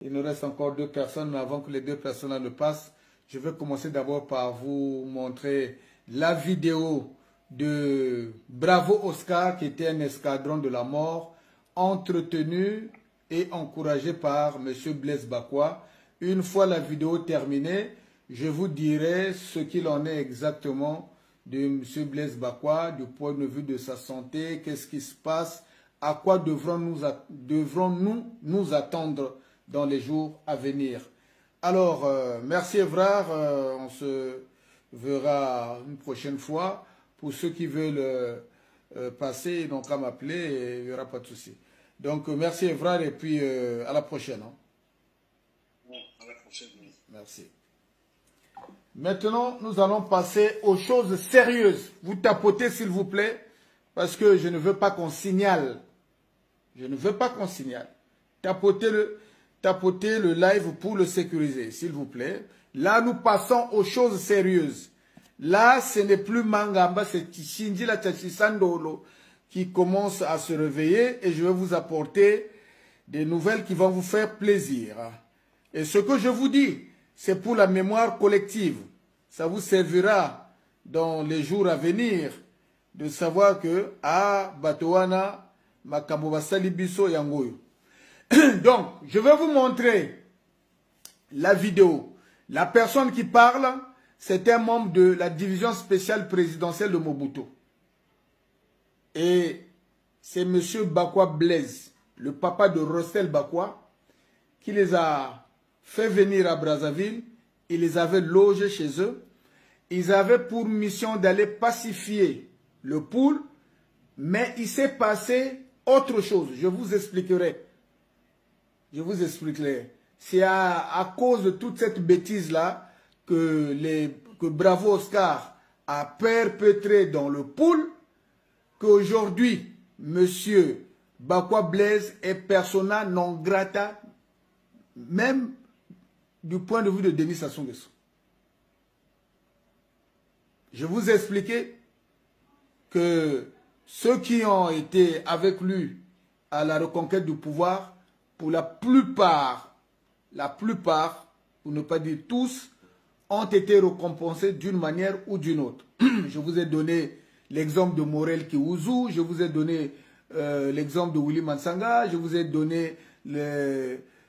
Il nous reste encore 2 personnes, mais avant que les 2 personnes le passent, je vais commencer d'abord par vous montrer la vidéo de Bravo Oscar, qui était un escadron de la mort, entretenu et encouragé par M. Blaise Bakwa. Une fois la vidéo terminée, je vous dirai ce qu'il en est exactement de M. Blaise Bakwa, du point de vue de sa santé, qu'est-ce qui se passe, à quoi devrons-nous nous attendre dans les jours à venir. Alors, merci Evrard, on se verra une prochaine fois. Pour ceux qui veulent passer, ils n'ont qu'à m'appeler et il n'y aura pas de souci. Donc, merci Evrard et puis à la prochaine. Hein. Bon, à la prochaine. Merci. Maintenant, nous allons passer aux choses sérieuses. Vous tapotez s'il vous plaît, parce que je ne veux pas qu'on signale. Je ne veux pas qu'on signale. Tapotez le live pour le sécuriser, s'il vous plaît. Là, nous passons aux choses sérieuses. Là, ce n'est plus Mangamba, c'est Tishinji la Tachisandolo qui commence à se réveiller et je vais vous apporter des nouvelles qui vont vous faire plaisir. Et ce que je vous dis, c'est pour la mémoire collective. Ça vous servira dans les jours à venir de savoir que Batoana, Makambo Basali Biso Yangoyo. Donc, je vais vous montrer la vidéo. La personne qui parle, c'est un membre de la division spéciale présidentielle de Mobutu. Et c'est M. Bakwa Blaise, le papa de Rossel Bakwa, qui les a fait venir à Brazzaville. Il les avait logés chez eux. Ils avaient pour mission d'aller pacifier le pool, mais il s'est passé autre chose. Je vous expliquerai. Je vous expliquerai. C'est à cause de toute cette bêtise-là que Bravo Oscar a perpétré dans le pool qu'aujourd'hui, M. Bakwa Blaise est persona non grata, même du point de vue de Denis Sassou Nguesso. Je vous ai expliqué que ceux qui ont été avec lui à la reconquête du pouvoir, pour la plupart, pour ne pas dire tous, ont été récompensés d'une manière ou d'une autre. Je vous ai donné l'exemple de Morel Kiwuzu, je vous ai donné l'exemple de Willy Mansanga, je vous ai donné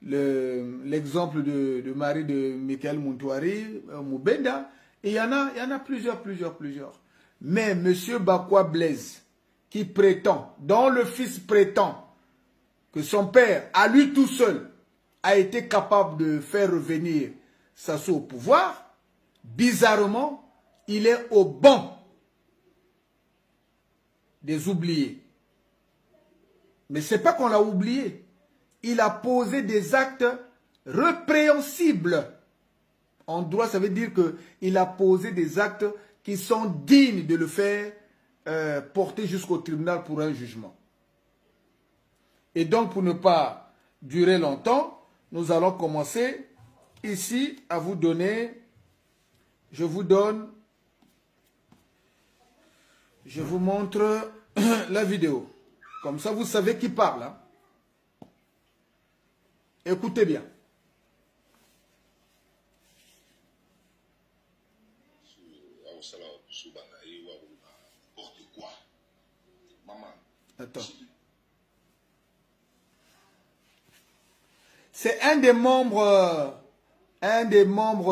l'exemple de Marie de Michael Moutouari, Moubenda, et il y en a plusieurs. Mais M. Bakwa Blaise, qui prétend, dont le fils prétend, que son père, à lui tout seul, a été capable de faire revenir Sassou au pouvoir, bizarrement, il est au banc des oubliés. Mais ce n'est pas qu'on l'a oublié. Il a posé des actes répréhensibles. En droit, ça veut dire qu'il a posé des actes qui sont dignes de le faire porter jusqu'au tribunal pour un jugement. Et donc, pour ne pas durer longtemps, nous allons commencer ici à vous donner, je vous montre la vidéo. Comme ça, vous savez qui parle. Hein? Écoutez bien. Attends. C'est un des membres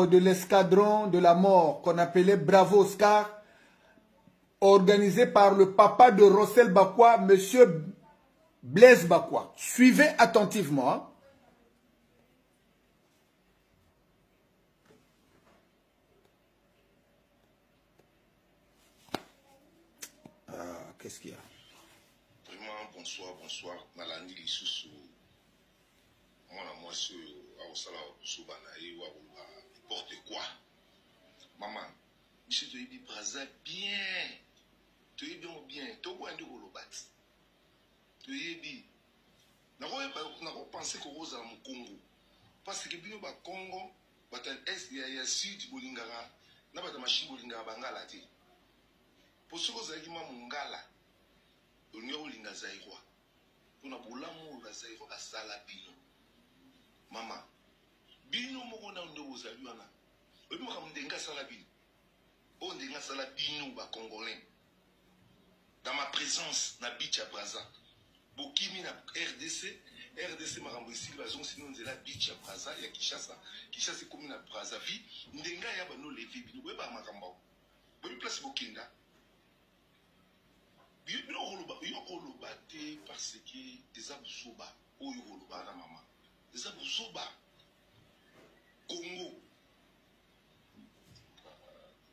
de l'escadron de la mort qu'on appelait Bravo Oscar, organisé par le papa de Rossel Bakwa, M. Blaise Bakwa. Suivez attentivement. Hein. Qu'est-ce qu'il y a? Vraiment, bonsoir. Nalandi Lisusu. Moi, sur Aosala Soubana et n'importe quoi. Maman, monsieur, tu es bien. Tu es bien. Tu es bien. Tu es bien. Je pense que vous êtes au Congo. Parce que le Congo, il y a sud Bolingara, il y a machine Bolingara Bangala. Pour ceux qui ont Mungala, il y a Bolinga Zaïrois. Pour la Zaïrois, Salabino. Maman, moko na ndo ozali wana. Obi maka mdenga salabino. O ndenga salabino ba congolais. Dans ma présence na beach à Braza. Bokimi na RDC makambo ici bazon sinon nzela beach à Braza ya Kinshasa. Kinshasa komi na Brazzaville. Ndenga ya ba no lever bino ba makambo. Bobi place bokinda. Bino holoba te parce que des abusoba oyo holoba na mama. Des abusoba Congo.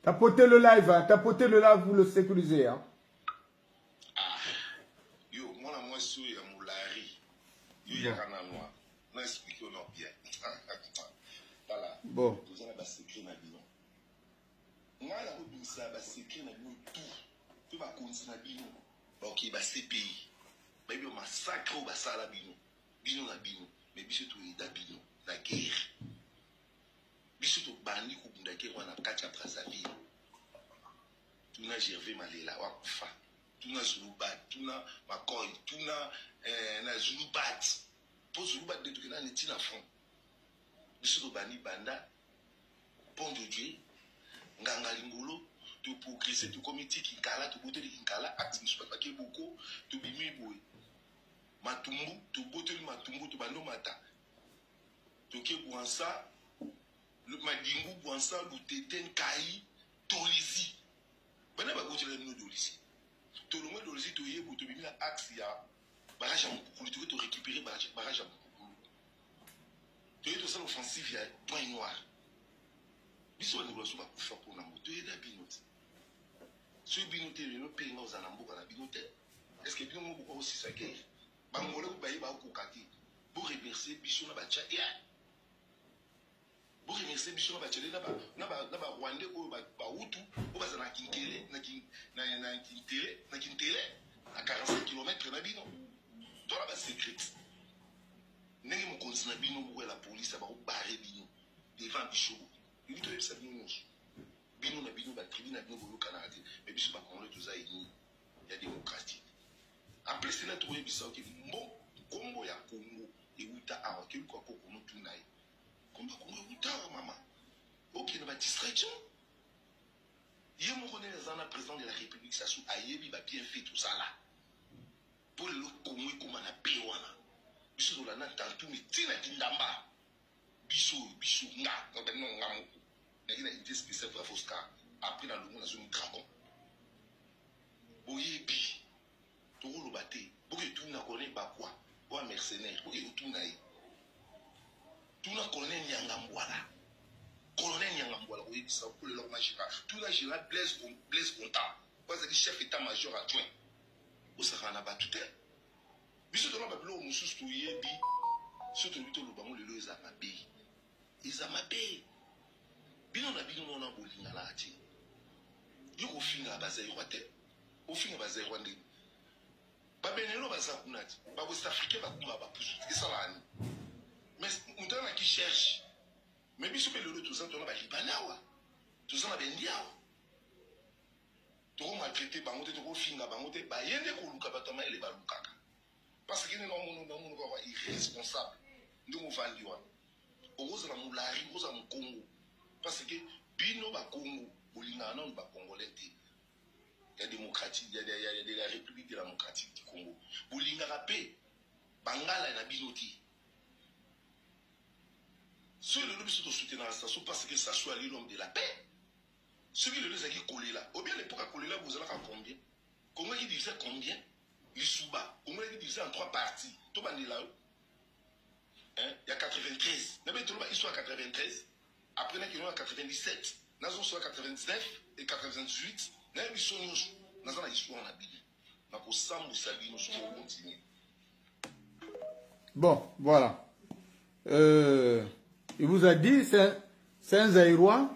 Tapotez le live, hein. Tapotez le live, vous le sécurisez. Hein. Ah, yo, moi, je suis à Moulari. Yo, il y a un noir. Non, expliquez-nous bien. Voilà. Bon. Vous avez un secret dans le bilan. Moi, la route, c'est un secret dans le bilan. Tout. Tout va continuer dans le bilan. Ok, bah, c'est pays. Mais il massacre au bassin à la bilan. Bilan à bilan. Mais bilan, tout est dans bilan. La guerre. Biso to bani ko bundake wana kacha Brazzaville. Tuna Gervais Malela wakufa. Tuna Zulubat, tuna Makoy, tuna na Zulubat. Po Zulubat de tukena ni tina fond. Biso to bani banda Pont de Dieu, Nganga Lingolo, to progresser to comité Kinkala, to boter Kinkala, axe biso pa ke boko, to bimi boy. Matumbu, to boter Matumbu to bando mata. To ke Bouansa le Madingu, Bouansa, Louteten, Kaï, Tolizi. Bana ba goutele no Tolizi. To le monde Tolizi to yé to bimi na axe ya barrage à Mukulu, to récupérer barrage à Mukulu. To yé to ça l'offensive ya point noir. Biso ni boso ba kufa pour na moto yé da binote. Ce binote no pays na za na mboka na binote. Est-ce que bino mo ko aussi sa guerre? Ba ngole ko ba yé ba ko kati. Pour remercier biso na ba tcha ya. Pour remercier biso na ba tcha na ba Rwandais ko ba Hutu, ko ba za na Kinkele, na Kintele, à 45 km na bino. To la ba secret. Ndenge mo konsi na bino mo la police ba ko barrer bino devant biso. Il te ça bino bino na bino ba tribu na bino bolo Canada mais biso ba konle to za ini ya démocratie. Après c'est là trouver biso que bon Congo ya Congo et uta awa ke ko ko no tunai. Komba Congo uta mama. OK na ba distraction. Yé mo connaît les ana président de la République ça sou ayebi ba bien fait tout ça là. Pour le Congo comme na pewana. Biso la na tantu mi tina kindamba. Biso nga non nga mo. Il a été spécial pour la Fosca. Après, dans le monde, on a un dragon. Oyebi. Toro le bâté. Pour que tout n'a connaît pas quoi. Pour un mercenaire. Pour que tout n'a eu. Tout n'a colonel Nyangambouala. Colonel Nyangambouala. Oyebi ça. Pour le leur magique. Tout n'a géré Blaise Conta. Parce que le chef état-major adjoint. Au Sahara n'a tout est. Mais ce que l'on va appeler au Moussous pour Oyebi. Ce que l'on va appeler les Amabé. Les Amabé. Bino na bino mona bolinga la ati. Yoko finga bazai rote. O finga bazai rwande. Ba benelo bazakunati. Ba West Africain ba kuma ba pusu. Et ça là. Mais mutana qui cherche. Mais biso pe lelo tout ça to na ba libanawa. Tout ça na bendiawa. To maltraiter bangote to finga bangote ba yende ko luka batama ele ba lukaka. Parce que non mono ko irresponsable. Ndimo vandiwa. Oza na mulari, oza mu Congo. Parce que bino ba Congo, bolinga non ba Congolais. Il y a démocratie, il y a la République démocratique du Congo. Bolinga rapé, Bangala na binoti. Ceux qui le soutiennent dans la station parce que ça soit l'homme de la paix. Ceux qui le qui collé là, ou bien l'époque à coller là, vous allez à combien? Congo qui disait combien? L'Issouba. Congo qui disait en 3 parties. Tout le monde là. Il y a 93. Ils sont à 93. Après, il y a 97, nous sommes à 99 et 98, nous sommes à l'histoire en Abidjan. Nous sommes à continuer. Bon, voilà. Il vous a dit, c'est un Zaïrois,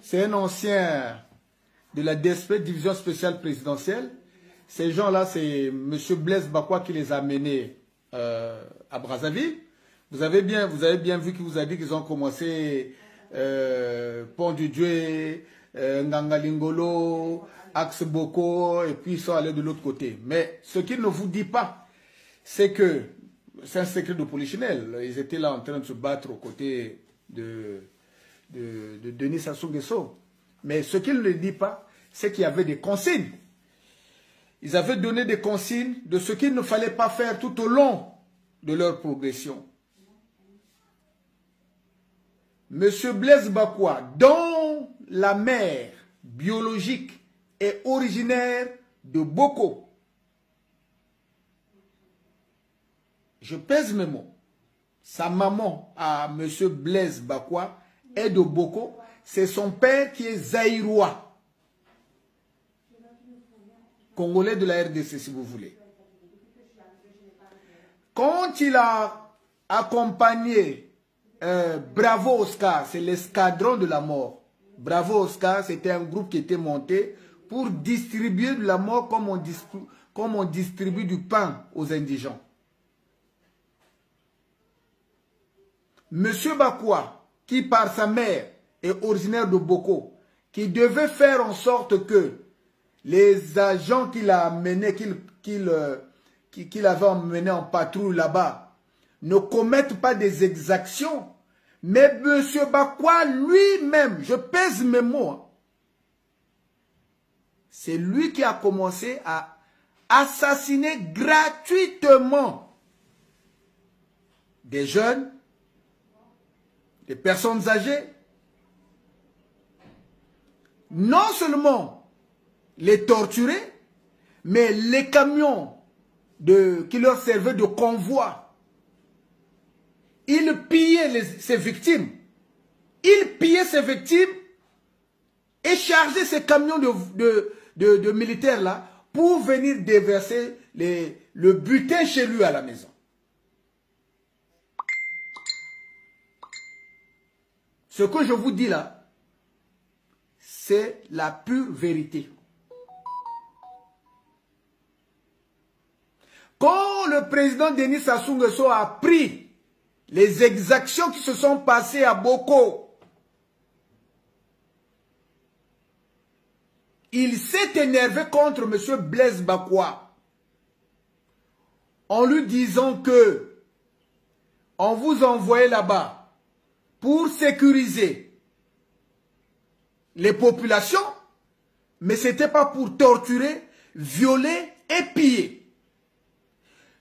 c'est un ancien de la DSP, Division Spéciale Présidentielle. Ces gens-là, c'est M. Blaise Bakwa qui les a menés à Brazzaville. Vous avez bien vu qu'il vous a dit qu'ils ont commencé Pont du Dieu, Nganga Lingolo, Axe Boko, et puis ils sont allés de l'autre côté. Mais ce qu'il ne vous dit pas, c'est que c'est un secret de polichinelle. Ils étaient là en train de se battre aux côtés Denis Sassou Nguesso. Mais ce qu'il ne dit pas, c'est qu'il y avait des consignes. Ils avaient donné des consignes de ce qu'il ne fallait pas faire tout au long de leur progression. Monsieur Blaise Bakwa, dont la mère biologique est originaire de Boko. Je pèse mes mots. Sa maman à monsieur Blaise Bakwa est de Boko. C'est son père qui est zaïrois. Congolais de la RDC, si vous voulez. Quand il a accompagné Bravo Oscar, c'est l'escadron de la mort. Bravo Oscar, c'était un groupe qui était monté pour distribuer de la mort comme on distribue du pain aux indigents. Monsieur Bakwa, qui par sa mère est originaire de Boko, qui devait faire en sorte que les agents qu'il a amenés, qu'il avait emmenés en patrouille là-bas, ne commettent pas des exactions. Mais monsieur Bakwa lui-même, je pèse mes mots, c'est lui qui a commencé à assassiner gratuitement des jeunes, des personnes âgées. Non seulement les torturer, mais les camions qui leur servaient de convoi. Il pillait ses victimes. Il pillait ses victimes et chargeait ces camions de militaires là pour venir déverser le butin chez lui à la maison. Ce que je vous dis là, c'est la pure vérité. Quand le président Denis Sassou Nguesso a pris les exactions qui se sont passées à Boko, il s'est énervé contre M. Blaise Bakwa en lui disant que on vous envoyait là-bas pour sécuriser les populations, mais ce n'était pas pour torturer, violer et piller.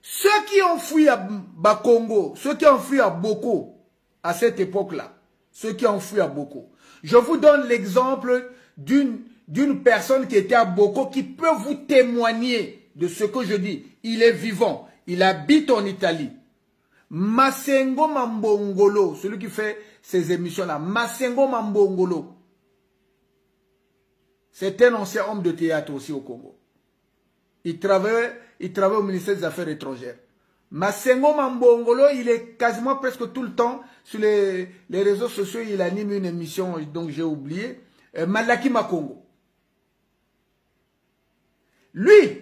Ceux qui ont fui à Bakongo, ceux qui ont fui à Boko, à cette époque-là, ceux qui ont fui à Boko, je vous donne l'exemple d'une personne qui était à Boko qui peut vous témoigner de ce que je dis. Il est vivant, il habite en Italie. Masengo Mambongolo, celui qui fait ces émissions-là, Masengo Mambongolo, c'est un ancien homme de théâtre aussi au Congo. Il travaille au ministère des Affaires étrangères. Masengo Mambongolo, il est quasiment presque tout le temps sur les réseaux sociaux. Il anime une émission, donc j'ai oublié. Malaki Makongo. Lui,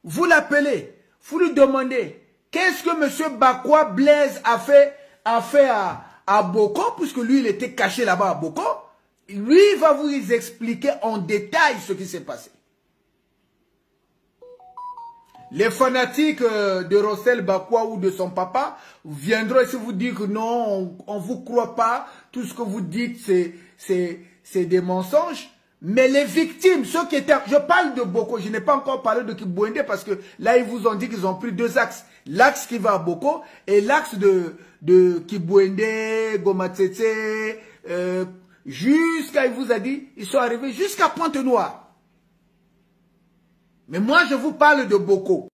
vous l'appelez, vous lui demandez qu'est-ce que M. Bakwa Blaise a fait à Boko, puisque lui, il était caché là-bas à Boko. Lui, il va vous expliquer en détail ce qui s'est passé. Les fanatiques de Rossel Bakwa ou de son papa viendront ici vous dire que non, on ne vous croit pas. Tout ce que vous dites, c'est des mensonges. Mais les victimes, ceux qui étaient... Je parle de Boko, je n'ai pas encore parlé de Kibouende parce que là, ils vous ont dit qu'ils ont pris deux axes. L'axe qui va à Boko et l'axe de Kibouende, Gomatsetse, jusqu'à, il vous a dit, ils sont arrivés jusqu'à Pointe-Noire. Mais moi, je vous parle de Boko.